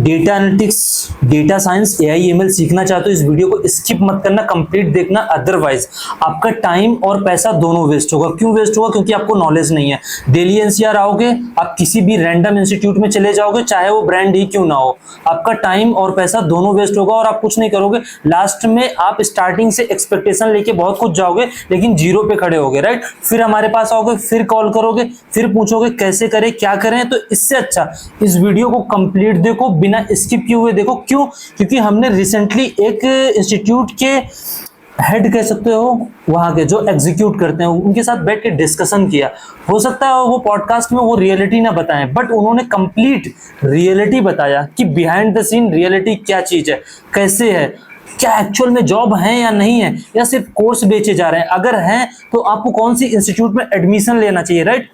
Data analytics, data science, AI ML सीखना चाहते हो इस वीडियो को स्किप मत करना, कंप्लीट देखना, अदरवाइज आपका टाइम और पैसा दोनों वेस्ट होगा। क्यों वेस्ट होगा? क्योंकि आपको नॉलेज नहीं है। दिल्ली एनसीआर आओगे, आप किसी भी रैंडम इंस्टीट्यूट में चले जाओगे, चाहे वो ब्रांड ही क्यों ना हो, आपका टाइम और पैसा दोनों वेस्ट होगा और आप कुछ नहीं करोगे। लास्ट में आप स्टार्टिंग से एक्सपेक्टेशन लेके बहुत कुछ जाओगे लेकिन जीरो पे खड़े होगे, राइट। फिर हमारे पास आओगे, फिर कॉल करोगे, फिर पूछोगे कैसे करें, क्या करें। तो इससे अच्छा इस वीडियो को कंप्लीट देखो, बिना स्किप किए हुए देखो। क्यों? क्योंकि हमने रिसेंटली एक इंस्टीट्यूट के हेड कह सकते हो, वहां के जो एग्जीक्यूट करते हैं उनके साथ बैठ के डिस्कशन किया। हो सकता है वो पॉडकास्ट में वो रियलिटी ना बताएं, बट उन्होंने कंप्लीट रियलिटी बताया कि बिहाइंड द सीन रियलिटी क्या चीज है, कैसे है, क्या एक्चुअल में जॉब है या नहीं है, या सिर्फ कोर्स बेचे जा रहे हैं। अगर हैं तो आपको कौन सी इंस्टीट्यूट में एडमिशन लेना चाहिए, राइट।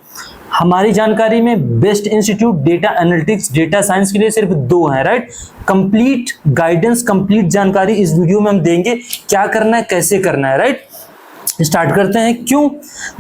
हमारी जानकारी में best institute data analytics, data science के लिए सिर्फ 2 हैं, राइट। कंप्लीट गाइडेंस, कंप्लीट जानकारी इस वीडियो में हम देंगे, क्या करना है, कैसे करना है, राइट। स्टार्ट करते हैं। क्यों?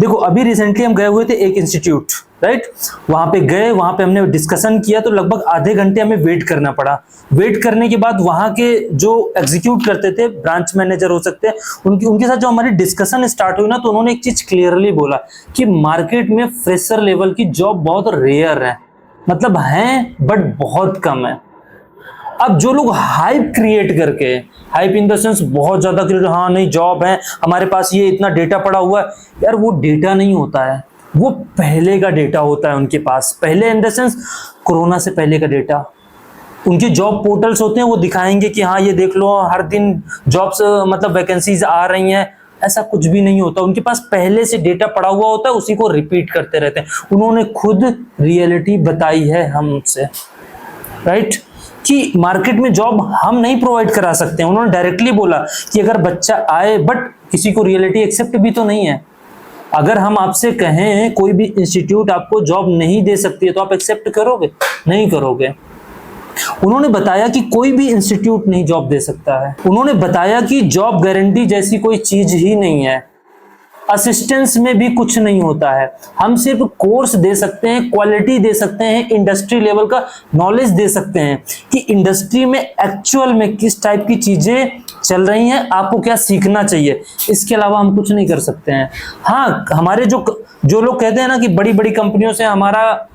देखो, अभी रिसेंटली हम गए हुए थे एक इंस्टीट्यूट, राइट। वहां पे गए, वहां पे हमने डिस्कशन किया तो लगभग आधे घंटे हमें वेट करना पड़ा। वेट करने के बाद वहां के जो एग्जीक्यूट करते थे, ब्रांच मैनेजर हो सकते हैं, उनके साथ जो हमारी डिस्कशन स्टार्ट हुई ना, तो उन्होंने एक चीज क्लियरली बोला कि मार्केट में फ्रेशर लेवल की जॉब बहुत रेयर है, मतलब हैं बट बहुत कम है। अब जो लोग हाइप क्रिएट करके, हाइप इन द सेंस बहुत ज्यादा क्रिएट, हाँ नहीं जॉब है हमारे पास, ये इतना डेटा पड़ा हुआ है, यार वो डेटा नहीं होता है, वो पहले का डेटा होता है उनके पास। पहले इन द सेंस कोरोना से पहले का डेटा। उनके जॉब पोर्टल्स होते हैं, वो दिखाएंगे कि हाँ ये देख लो हर दिन जॉब्स मतलब वैकेंसीज आ रही हैं। ऐसा कुछ भी नहीं होता, उनके पास पहले से डेटा पड़ा हुआ होता है, उसी को रिपीट करते रहते हैं। उन्होंने खुद रियलिटी बताई है हमसे, राइट, कि मार्केट में जॉब हम नहीं प्रोवाइड करा सकते हैं। उन्होंने डायरेक्टली बोला कि अगर बच्चा आए, बट किसी को रियलिटी एक्सेप्ट भी तो नहीं है। अगर हम आपसे कहें कोई भी इंस्टीट्यूट आपको जॉब नहीं दे सकती है तो आप एक्सेप्ट करोगे? नहीं करोगे। उन्होंने बताया कि कोई भी इंस्टीट्यूट नहीं जॉब दे सकता है। उन्होंने बताया कि जॉब गारंटी जैसी कोई चीज ही नहीं है, असिस्टेंस में भी कुछ नहीं होता है। हम सिर्फ कोर्स दे सकते हैं, क्वालिटी दे सकते हैं, इंडस्ट्री लेवल का नॉलेज दे सकते हैं कि इंडस्ट्री में एक्चुअल में किस टाइप की चीजें चल रही हैं, आपको क्या सीखना चाहिए। इसके अलावा हम कुछ नहीं कर सकते हैं। हाँ, हमारे जो लोग कहते हैं ना कि बड़ी बड़ी कंपनियों से हमारा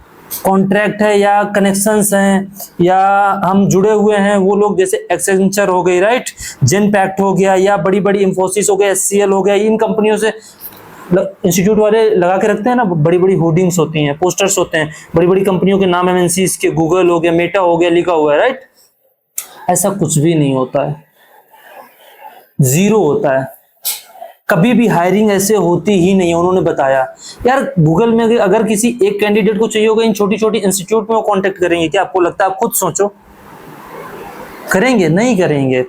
कॉन्ट्रैक्ट है या कनेक्शंस हैं या हम जुड़े हुए हैं, वो लोग जैसे एक्सेंचर हो गई, राइट, जेनपैक्ट हो गया, या बड़ी बड़ी इंफोसिस हो गया, एचसीएल हो गया, इन कंपनियों से इंस्टीट्यूट वाले लगा के रखते हैं ना, बड़ी बड़ी होर्डिंग्स होती हैं, पोस्टर्स होते हैं, बड़ी बड़ी कंपनियों के नाम एमएनसीज के, गूगल हो गया, मेटा हो गया, लिखा हुआ है, राइट। ऐसा कुछ भी नहीं होता है, जीरो होता है। कभी भी हायरिंग ऐसे होती ही नहीं है। उन्होंने बताया यार, गूगल में अगर किसी एक कैंडिडेट को चाहिए होगा, इन छोटी छोटी इंस्टीट्यूट में वो कांटेक्ट करेंगे क्या? आपको लगता है? आप खुद सोचो, करेंगे? नहीं करेंगे,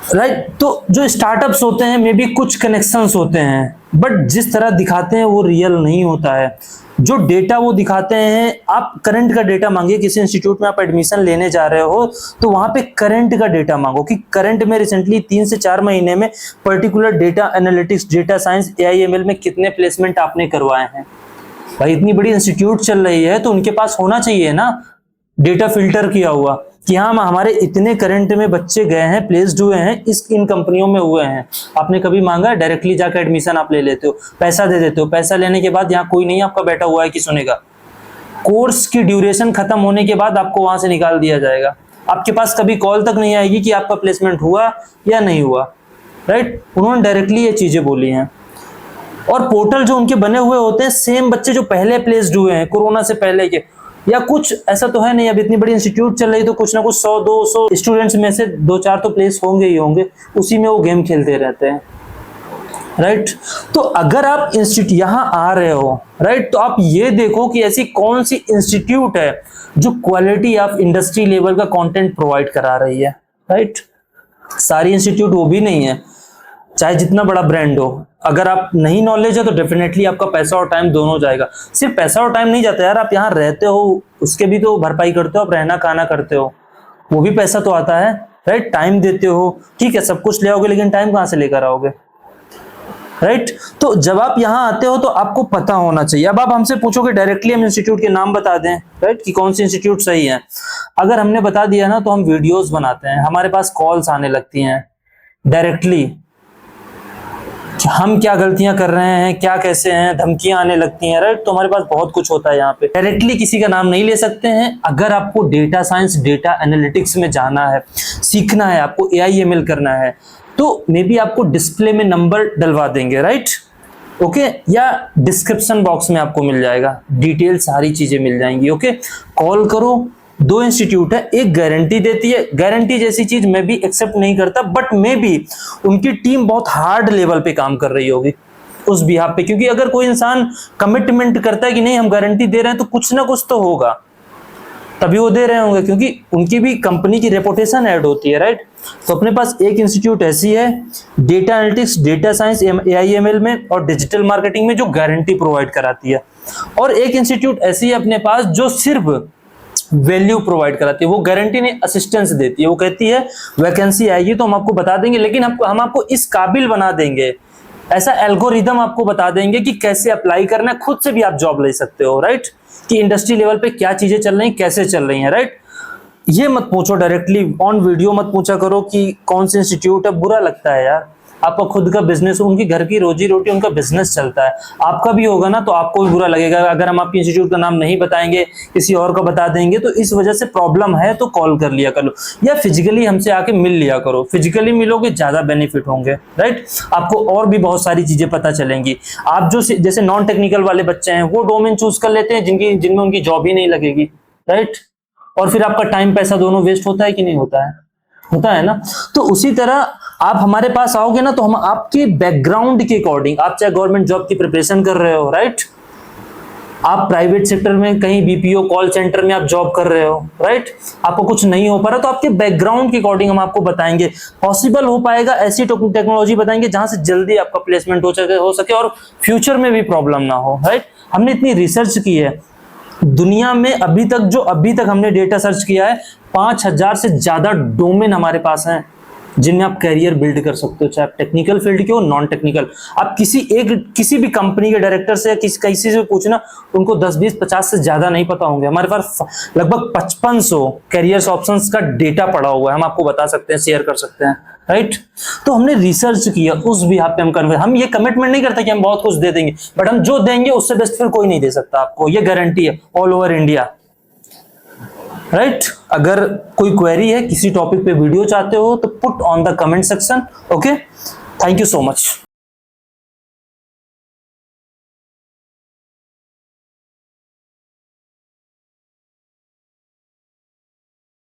राइट। तो जो स्टार्टअप्स होते हैं मे बी कुछ कनेक्शंस होते हैं, बट जिस तरह दिखाते हैं वो रियल नहीं होता है। जो डेटा वो दिखाते हैं, आप करंट का डेटा मांगिए। किसी इंस्टीट्यूट में आप एडमिशन लेने जा रहे हो तो वहां पे करंट का डेटा मांगो कि करंट में रिसेंटली 3 से 4 महीने में particular data analytics, data science, AIML में कितने प्लेसमेंट आपने करवाए हैं। भाई इतनी बड़ी इंस्टीट्यूट चल रही है तो उनके पास होना चाहिए ना डेटा फिल्टर किया हुआ कि हाँ हमारे इतने करंट में बच्चे गए हैं, प्लेस्ड हुए हैं, इन कंपनियों में हुए हैं। आपने कभी मांगा? डायरेक्टली जाकर एडमिशन आप ले लेते हो, पैसा दे देते हो। पैसा लेने के बाद यहाँ कोई नहीं आपका बैठा हुआ है कि सुनेगा। कोर्स की ड्यूरेशन खत्म होने के बाद आपको वहां से निकाल दिया जाएगा। आपके पास कभी कॉल तक नहीं आएगी कि आपका प्लेसमेंट हुआ या नहीं हुआ, राइट। उन्होंने डायरेक्टली ये चीजें बोली हैं। और पोर्टल जो उनके बने हुए होते हैं, सेम बच्चे जो पहले प्लेस्ड हुए हैं कोरोना से पहले के, या कुछ ऐसा तो है नहीं, अब इतनी बड़ी इंस्टीट्यूट चल रही तो कुछ ना कुछ 100-200 स्टूडेंट्स में से 2-4 तो प्लेस होंगे ही होंगे, उसी में वो गेम खेलते रहते हैं, राइट। तो अगर आप इंस्टीट्यूट यहाँ आ रहे हो, राइट, तो आप ये देखो कि ऐसी कौन सी इंस्टीट्यूट है जो क्वालिटी ऑफ इंडस्ट्री लेवल का कंटेंट प्रोवाइड करा रही है, राइट। सारी इंस्टीट्यूट वो भी नहीं है, चाहे जितना बड़ा ब्रांड हो। अगर आप नहीं नॉलेज है तो डेफिनेटली आपका पैसा और टाइम दोनों जाएगा। सिर्फ पैसा और टाइम नहीं जाता यार, आप यहाँ रहते हो उसके भी तो भरपाई करते हो, आप रहना खाना करते हो, वो भी पैसा तो आता है, राइट। टाइम देते हो, ठीक है, सब कुछ ले आओगे लेकिन टाइम कहाँ से लेकर आओगे, राइट। तो जब आप यहाँ आते हो तो आपको पता होना चाहिए। अब आप हमसे पूछोगे डायरेक्टली, हम इंस्टीट्यूट के नाम बता दें, राइट, कि कौन से इंस्टीट्यूट सही है। अगर हमने बता दिया ना तो हम वीडियोस बनाते हैं, हमारे पास कॉल्स आने लगती हैं डायरेक्टली, हम क्या गलतियां कर रहे हैं, क्या कैसे हैं, धमकियां आने लगती हैं, राइट। तो हमारे पास बहुत कुछ होता है यहाँ पे, डायरेक्टली किसी का नाम नहीं ले सकते हैं। अगर आपको डेटा साइंस, डेटा एनालिटिक्स में जाना है, सीखना है, आपको AIML करना है, तो मे बी आपको डिस्प्ले में नंबर डलवा देंगे, राइट, ओके, या डिस्क्रिप्शन बॉक्स में आपको मिल जाएगा, डिटेल सारी चीजें मिल जाएंगी, ओके। कॉल करो, 2 इंस्टीट्यूट है, एक गारंटी देती है, गारंटी जैसी चीज मैं भी एक्सेप्ट नहीं करता, बट मे बी उनकी टीम बहुत हार्ड लेवल पे काम कर रही होगी उस बिहाफ पे, क्योंकि अगर कोई इंसान कमिटमेंट करता है कि नहीं हम गारंटी दे रहे हैं तो कुछ ना कुछ तो होगा, तभी वो दे रहे होंगे, क्योंकि उनकी भी कंपनी की रेपुटेशन ऐड होती है, राइट। तो अपने पास एक इंस्टीट्यूट ऐसी है data analytics, data science, AIML में और डिजिटल मार्केटिंग में जो गारंटी प्रोवाइड कराती है, और एक इंस्टीट्यूट ऐसी है अपने पास जो सिर्फ वैल्यू प्रोवाइड कराती है, वो गारंटी नहीं असिस्टेंस देती है। वो कहती है वैकेंसी आएगी तो हम आपको बता देंगे, लेकिन हम आपको इस काबिल बना देंगे, ऐसा एल्गोरिदम आपको बता देंगे कि कैसे अप्लाई करना है, खुद से भी आप जॉब ले सकते हो, राइट, कि इंडस्ट्री लेवल पे क्या चीजें चल रही हैं, कैसे चल रही हैं, राइट। ये मत पूछो डायरेक्टली ऑन वीडियो, मत पूछा करो कि कौन सा इंस्टीट्यूट है, बुरा लगता है यार। आपका खुद का बिजनेस, उनकी घर की रोजी रोटी, उनका बिजनेस चलता है, आपका भी होगा ना तो आपको भी बुरा लगेगा अगर हम आपके इंस्टीट्यूट का नाम नहीं बताएंगे, किसी और का बता देंगे, तो इस वजह से प्रॉब्लम है। तो कॉल कर लिया करो या फिजिकली हमसे आके मिल लिया करो, फिजिकली मिलोगे ज्यादा बेनिफिट होंगे, राइट। आपको और भी बहुत सारी चीजें पता चलेंगी। आप जो जैसे नॉन टेक्निकल वाले बच्चे हैं वो डोमेन चूज कर लेते हैं जिनमें उनकी जॉब ही नहीं लगेगी, राइट, और फिर आपका टाइम पैसा दोनों वेस्ट होता है कि नहीं होता है, होता है ना। तो उसी तरह आप हमारे पास आओगे ना तो हम आपके बैकग्राउंड के अकॉर्डिंग, आप चाहे गवर्नमेंट जॉब की प्रिपरेशन कर रहे हो, राइट, आप प्राइवेट सेक्टर में कहीं BPO कॉल सेंटर में आप जॉब कर रहे हो, राइट, आपको कुछ नहीं हो पा रहा तो आपके बैकग्राउंड के अकॉर्डिंग हम आपको बताएंगे, पॉसिबल हो पाएगा ऐसी टेक्नोलॉजी बताएंगे जहां से जल्दी आपका प्लेसमेंट हो सके और फ्यूचर में भी प्रॉब्लम ना हो, राइट। हमने इतनी रिसर्च की है दुनिया में, अभी तक हमने डेटा सर्च किया है, 5000 से ज्यादा डोमेन हमारे पास हैं जिनमें आप करियर बिल्ड कर सकते हो, चाहे आप टेक्निकल फील्ड के हो, नॉन टेक्निकल। आप किसी भी कंपनी के डायरेक्टर से या किसी से पूछना, उनको 10, 20, 50 से ज्यादा नहीं पता होंगे। हमारे पास लगभग 5500 करियर ऑप्शंस का डेटा पड़ा हुआ है, हम आपको बता सकते हैं, शेयर कर सकते हैं, राइट। तो हमने रिसर्च किया, उस बिहाफ पे हम ये कमिटमेंट नहीं करते कि हम बहुत कुछ दे देंगे, बट हम जो देंगे उससे बेस्ट फिर कोई नहीं दे सकता आपको, ये गारंटी है ऑल ओवर इंडिया, राइट। अगर कोई क्वेरी है, किसी टॉपिक पे वीडियो चाहते हो तो put on the comment section, okay. Thank you so much.